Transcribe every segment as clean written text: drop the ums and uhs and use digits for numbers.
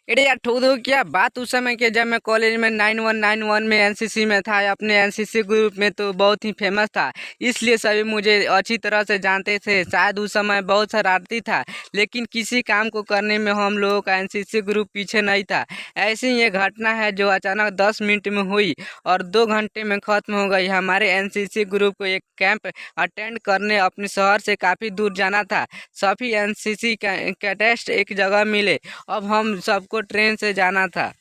अरे यार ठोक दो क्या बात उस समय के जब मैं कॉलेज में 9191 में एनसीसी में था। अपने एनसीसी ग्रुप में तो बहुत ही फेमस था, इसलिए सभी मुझे अच्छी तरह से जानते थे। शायद उस समय बहुत शरारती था, लेकिन किसी काम को करने में हम लोगों का एनसीसी ग्रुप पीछे नहीं था। ऐसी ही ये घटना है जो अचानक 10 मिनट में हुई और 2 घंटे में खत्म हो गई। हमारे एनसीसी ग्रुप को एक कैंप अटेंड करने अपने शहर से काफ़ी दूर जाना था। सभी एनसीसी कैडेट्स एक जगह मिले। अब हम सबको ट्रेन से जाना था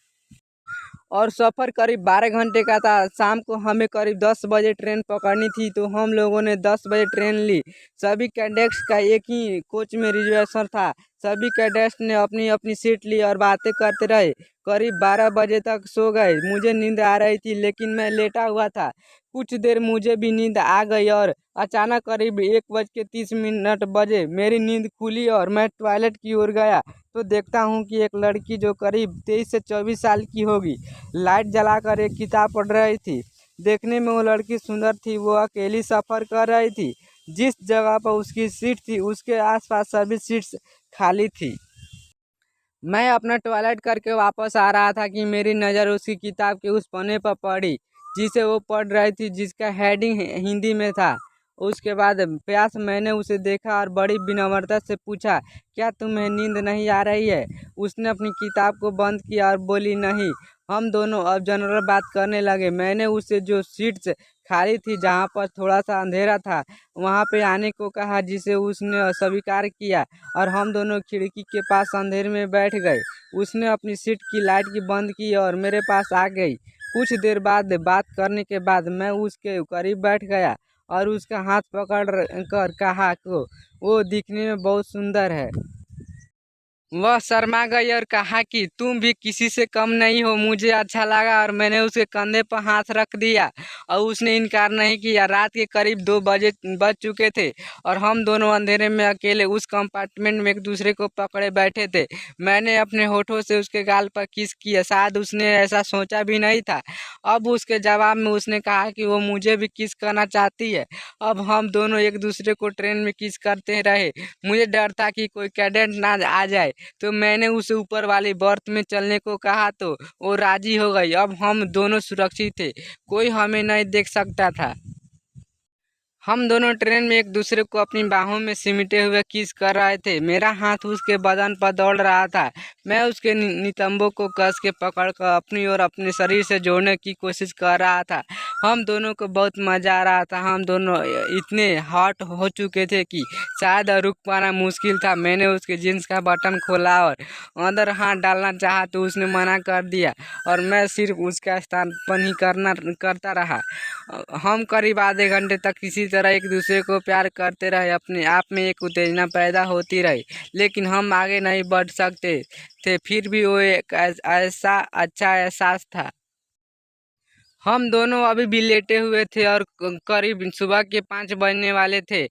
और सफ़र करीब 12 घंटे का था। शाम को हमें करीब 10 बजे ट्रेन पकड़नी थी, तो हम लोगों ने 10 बजे ट्रेन ली। सभी कैडेट्स का एक ही कोच में रिजर्वेशन था। सभी कैडेट्स ने अपनी अपनी सीट ली और बातें करते रहे। करीब 12 बजे तक सो गए। मुझे नींद आ रही थी, लेकिन मैं लेटा हुआ था। कुछ देर मुझे भी नींद आ गई और अचानक करीब 1:30 बजे मेरी नींद खुली और मैं टॉयलेट की ओर गया तो देखता हूँ कि एक लड़की जो करीब 23 से 24 साल की होगी, लाइट जलाकर एक किताब पढ़ रही थी। देखने में वो लड़की सुंदर थी। वो अकेली सफ़र कर रही थी। जिस जगह पर उसकी सीट थी उसके आसपास सभी सीट्स खाली थी। मैं अपना टॉयलेट करके वापस आ रहा था कि मेरी नज़र उसकी किताब के उस पन्ने पर पड़ी जिसे वो पढ़ रही थी, जिसका हेडिंग हिंदी में था। उसके बाद प्यास मैंने उसे देखा और बड़ी विनम्रता से पूछा, क्या तुम्हें नींद नहीं आ रही है? उसने अपनी किताब को बंद किया और बोली, नहीं। हम दोनों अब जनरल बात करने लगे। मैंने उसे जो सीट्स खाली थी जहाँ पर थोड़ा सा अंधेरा था वहाँ पे आने को कहा, जिसे उसने स्वीकार किया और हम दोनों खिड़की के पास अंधेरे में बैठ गए। उसने अपनी सीट की लाइट की बंद की और मेरे पास आ गई। कुछ देर बाद बात करने के बाद मैं उसके करीब बैठ गया और उसका हाथ पकड़ कर कहा को वो दिखने में बहुत सुंदर है। वह शर्मा गई और कहा कि तुम भी किसी से कम नहीं हो। मुझे अच्छा लगा और मैंने उसके कंधे पर हाथ रख दिया और उसने इनकार नहीं किया। रात के करीब 2 बज चुके थे और हम दोनों अंधेरे में अकेले उस कंपार्टमेंट में एक दूसरे को पकड़े बैठे थे। मैंने अपने होठों से उसके गाल पर किस किया। शायद उसने ऐसा सोचा भी नहीं था। अब उसके जवाब में उसने कहा कि वो मुझे भी किस करना चाहती है। अब हम दोनों एक दूसरे को ट्रेन में किस करते रहे। मुझे डर था कि कोई कैडेट ना आ जाए, तो मैंने उसे ऊपर वाली बर्थ में चलने को कहा तो वो राजी हो गई। अब हम दोनों सुरक्षित थे, कोई हमें नहीं देख सकता था। हम दोनों ट्रेन में एक दूसरे को अपनी बाहों में सिमटे हुए किस कर रहे थे। मेरा हाथ उसके बदन पर दौड़ रहा था। मैं उसके नितंबों को कस के पकड़कर अपनी और अपने शरीर से जोड़ने की कोशिश कर रहा था। हम दोनों को बहुत मज़ा आ रहा था। हम दोनों इतने हॉट हो चुके थे कि शायद रुक पाना मुश्किल था। मैंने उसके जीन्स का बटन खोला और अंदर हाथ डालना चाहा तो उसने मना कर दिया और मैं सिर्फ उसका स्थानापन्न ही करता रहा। हम करीब आधे घंटे तक किसी तरह एक दूसरे को प्यार करते रहे। अपने आप में एक उत्तेजना पैदा होती रही, लेकिन हम आगे नहीं बढ़ सकते थे। फिर भी वो एक ऐसा अच्छा एहसास था। हम दोनों अभी भी लेटे हुए थे और करीब सुबह के 5 बजने वाले थे।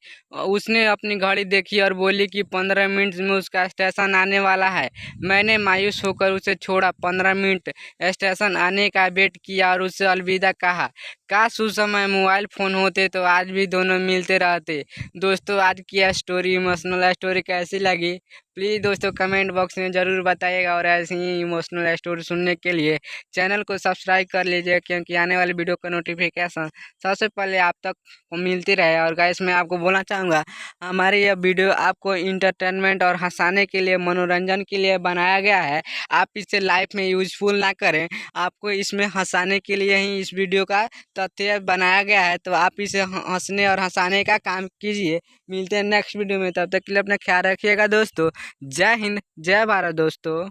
उसने अपनी घड़ी देखी और बोली कि 15 मिनट में उसका स्टेशन आने वाला है। मैंने मायूस होकर उसे छोड़ा। 15 मिनट स्टेशन आने का वेट किया और उससे अलविदा कहा। काश उस समय मोबाइल फ़ोन होते तो आज भी दोनों मिलते रहते। दोस्तों, आज की स्टोरी इमोशनल स्टोरी कैसी लगी? प्लीज़ दोस्तों कमेंट बॉक्स में ज़रूर बताइएगा और ऐसी ही इमोशनल स्टोरी सुनने के लिए चैनल को सब्सक्राइब कर लीजिए, क्योंकि आने वाली वीडियो का नोटिफिकेशन सबसे पहले आप तक मिलती रहे। और गाइस, मैं आपको बोलना चाहूँगा, हमारी यह वीडियो आपको इंटरटेनमेंट और हंसाने के लिए, मनोरंजन के लिए बनाया गया है। आप इसे लाइफ में यूजफुल ना करें। आपको इसमें हंसाने के लिए ही इस वीडियो का तथ्य बनाया गया है, तो आप इसे हंसने और हंसाने का काम कीजिए। मिलते हैं नेक्स्ट वीडियो में, तब तक के लिए अपना ख्याल रखिएगा दोस्तों। जय हिंद, जय भारत दोस्तों।